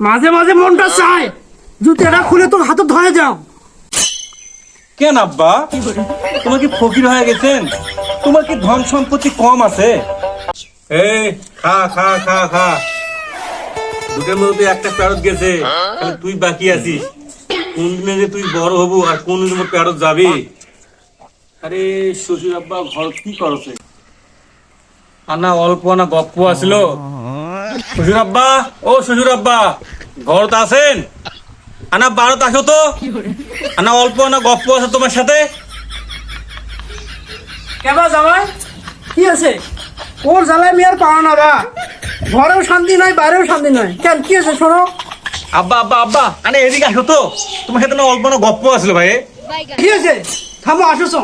মাঝে মাঝে মনটা চায় জুতাটা খুলে তোর হাতে ধরে যাও। কেন আব্বা, তোমার কি ফকির হয়ে গেছেন? তোমার কি ধন সম্পত্তি কম আছে? এই খা খা খা খা, দুটোর মধ্যে একটা প্যারত গেছে, তাহলে তুই বাকি আছিস। কোন দিনে যে তুই বড় হবু আর কোন দিনে প্যারত যাবি? আরে শ্বশুর আব্বা ঘর কি করছে? আনা অল্প না গপ্প আসিল। শ্বশুর আব্বা, ও শ্বশুর আব্বা, ঘরত আছেন? আনা বারত আসো তো, আনা অল্প না গপ্প আছে তোমার সাথে। কেবা জামাই কি আছে? ওর জ্বালায় আমি আর পাওয়া না বা, ঘরেও শান্তি নয় বাইরেও শান্তি নয়। কেন কি আছে শোনো? আব্বা আব্বা আব্বা, আরে এদিকে আসো তো, তোমার সাথে না অল্প না গপ্প আসলো ভাই। কি আছে? থামো, আসোছ।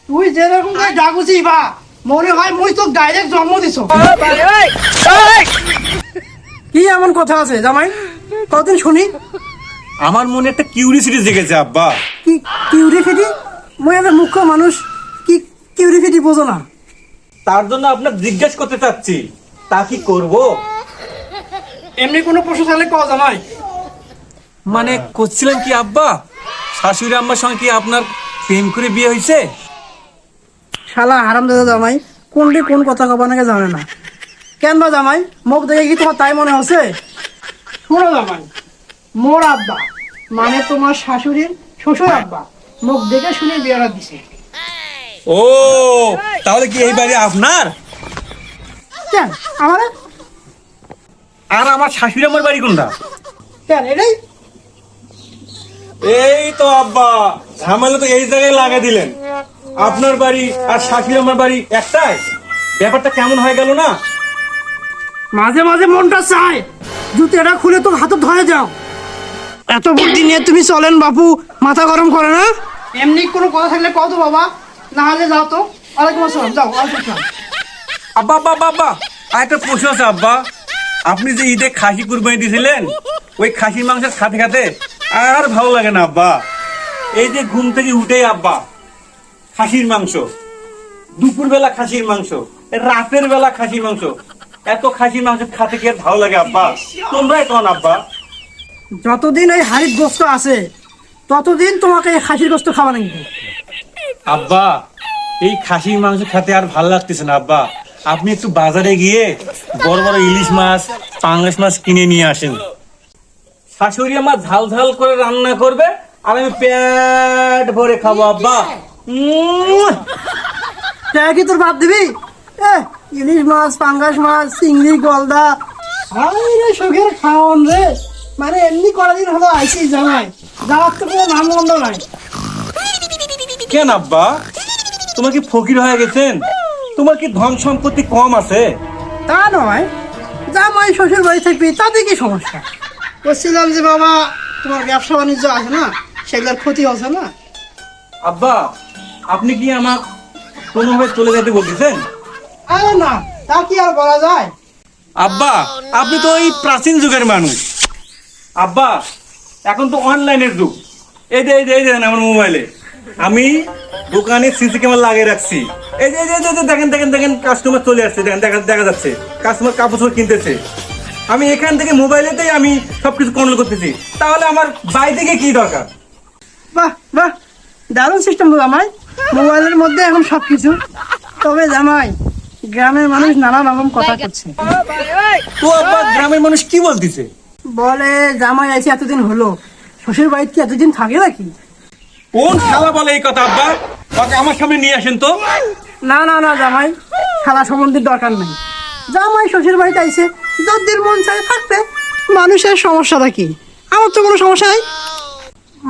তুই যেরকম করে ডাকুছি বা মনে হয় মুই তো ডাইরেক্ট জন্ম দিছ। কি এমন কথা আছে জামাই, কতদিন শুনি? আমার মনে একটা কিউরিসিটি জেগেছে আব্বা। কি কিউরিফিটি? মুই একটা মুখ্য মানুষ, কি কিউরিফিটি বোঝো না? তার জন্য আপনার জিজ্ঞেস করতে চাচ্ছি, তা কি করব? এমনি কোনো প্রশ্ন থাকলে ক জামাই। মানে করছিলেন কি আব্বা, শাশুড়ি আম্মার সঙ্গে কি আপনার প্রেম করে বিয়ে হয়েছে? শালা হারামজাদা জামাই, কোনটি কোন কথা কবা নাকি জানে না। কেন বা জামাই, মুখ দেখে কি তোমার তাই মনে হচ্ছে? শোনো জামাই, মোর আব্বা মানে তোমার শাশুড়ির শ্বশুর আব্বা মুখ দেখে শুনে বিয়েটা দিছে। ও, তাহলে কি এই বাড়ি আপনার? কেন আমার? আর আমার শাশুড়ি আমার বাড়ি কোনটা? কেন এটাই? এই তো আব্বা, ঝামেলা তো এই জায়গায় লাগা দিলেন। আপনার বাড়ি আর শাশুড়ি আমার বাড়ি একটাই, ব্যাপারটা কেমন হয়ে গেল না? মাঝে মাঝে মনটা চায় জুতাটা খুলে তোর হাতে ধরে যাও। এত বুদ্ধি নিয়ে তুমি চলেন বাপু, মাথা গরম করে না। এমনি কোনো কথা থাকলে কত বাবা, না হলে যাও তো। ওয়ালাইকুম আসসালাম, যাও। ওয়ালাইকুম আসসালাম। আব্বা আব্বা আব্বা আব্বা, আর একটা প্রশ্ন আছে আব্বা। আপনি যে ঈদে খাসি কুরবানি দিয়েছিলেন, ওই খাসির মাংস খাতে খাতে আর ভালো লাগে না আব্বা। এই যে ঘুম থেকে উঠেই আব্বা খাসির মাংস, দুপুর বেলা খাসির মাংস, রাতের বেলা খাসির মাংস, এত খাসির মাংস খাতে কি আর ভালো লাগে আব্বা? তোমরাই কন আব্বা। যতদিন এই হাড়ির গোস্ত আছে ততদিন তোমাকে এই খাসির গোস্ত খাওয়া নাকি। আব্বা, এই খাসির মাংস খেতে আর ভালো লাগতেছে না আব্বা। আপনি একটু বাজারে গিয়ে বড় বড় ইলিশ মাছ, পাঙ্গাস মাছ কিনে নিয়ে আসেন। শাশুড়ি আমার ঝাল ঝাল করে রান্না করবে আর আমি পেট ভরে খাবো আব্বা। কি তোর ভাত দিবি? ইলিশ মাছ, পাঙ্গাস মাছ, চিংড়ি, গলদা, রে সুখের খাওয়ান রে। মানে এমনি করাদিন হলো আইসি জামাই, যাওয়ার তো কোনো নাম গন্ধ নাই। কেন আব্বা, তোমার কি ফকির হয়ে গেছেন? তোমার কি ধন সম্পত্তি কম আছে? তা নয়, জামাই শ্বশুর বাড়ি থাকবি তাতে কি সমস্যা? বলছিলাম যে বাবা তোমার ব্যবসা বাণিজ্য আছে না, সেগুলোর ক্ষতি হচ্ছে না। আব্বা, আপনি কি আমার কোনোভাবে চলে যেতে বলতেছেন? আরে না, তা কি আর বলা যায়? আব্বা, আপনি তো ওই প্রাচীন যুগের মানুষ। আব্বা, এখন তো অনলাইনের যুগ। এই যে আমার মোবাইলে আমি দোকানে সিসি ক্যামেরা লাগিয়ে রাখছি। এই যে দেখেন দেখেন দেখেন, কাস্টমার চলে আসছে, দেখেন দেখা যাচ্ছে কাস্টমার কাপড় কিনতেছে। আমি এখান থেকে মোবাইলেতেই আমি সবকিছু কন্ট্রোল করতেছি। তাহলে আমার বাইরে থেকে কি দরকার? বাহ বাহ, দারুণ সিস্টেম তো জামাই, মোবাইলের মধ্যে এখন সবকিছু। তবে জামাই, গ্রামের মানুষ নানা রকম কথা করছে। তো আব্বা, গ্রামের মানুষ কি বলতেছে? বলে জামাই আছে এতদিন হলো, শ্বশুর বাড়িতে কি এতদিন থাকে নাকি? কোন শালা বলে এই কথা আব্বা? ওকে আমার সামনে নিয়ে আসেন তো। না না না জামাই, খেলা সম্বন্ধের দরকার নেই। জামাই শ্বশুর বাড়িতে আইছে, যতদিন মন চায় থাকবে। মানুষের সমস্যাটা কি? আমার তো কোনো সমস্যা নাই।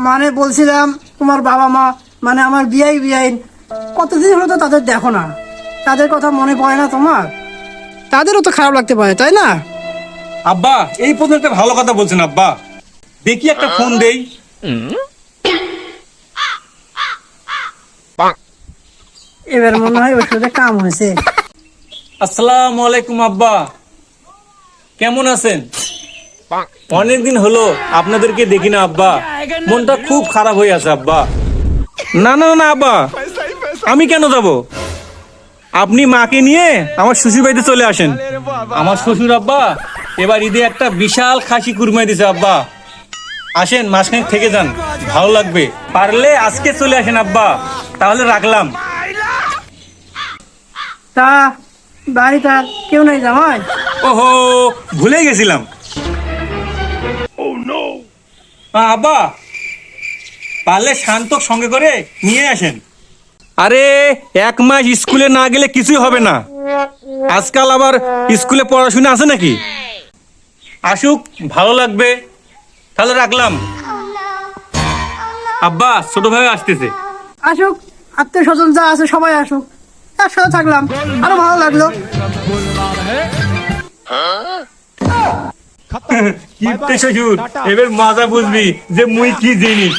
মানে বলছিলাম তোমার বাবা মা, মানে আমার বিয়াই কতদিন হলো তো তাদের দেখো না, তাদের কথা মনে পড়ে না তোমার? তাদেরও তো খারাপ লাগতে পারে, তাই না? আব্বা, এই পর্যন্ত একটা ভালো কথা বলছেন আব্বা। দেখি একটা ফোন দেই। এবার মনে হয় ওষুধে কাম হয়েছে। আসসালামু আলাইকুম আব্বা, কেমন আছেন? অনেকদিন হলো আপনাদেরকে দেখি না আব্বা, মনটা খুব খারাপ হয়ে আছে আব্বা। না না না আব্বা, আমি কেন যাব? আপনি মাকে নিয়ে আমার শ্বশুর বাড়িতে চলে আসেন। আমার শ্বশুর আব্বা এবার ঈদে একটা বিশাল খাসি কুরমাই দিছে আব্বা। আসেন, মাসখানেক থেকে যান, ভালো লাগবে। পারলে আজকে চলে আসেন আব্বা। তাহলে রাখলাম। তা বাড়িতে আর কেউ নাই জামাই? ওহো, ভুলে গেছিলাম। আব্বা, পারলে শান্তক সঙ্গে করে নিয়ে আসেন। আরে 1 মাস স্কুলে না গেলে কিছুই হবে না। আজকাল আবার স্কুলে পড়াশোনা আছে নাকি? আসুক, ভালো লাগবে। তাহলে রাখলাম। আব্বা, ছোট ভাই আসতেছে। আসুক, আত্মীয় স্বজন যা আছে সবাই আসুক, একসাথে থাকলাম, আরো ভালো লাগলো। কিপ্টে শ্বশুর, এবার মজা বুঝবি যে মুই কি জিনিস।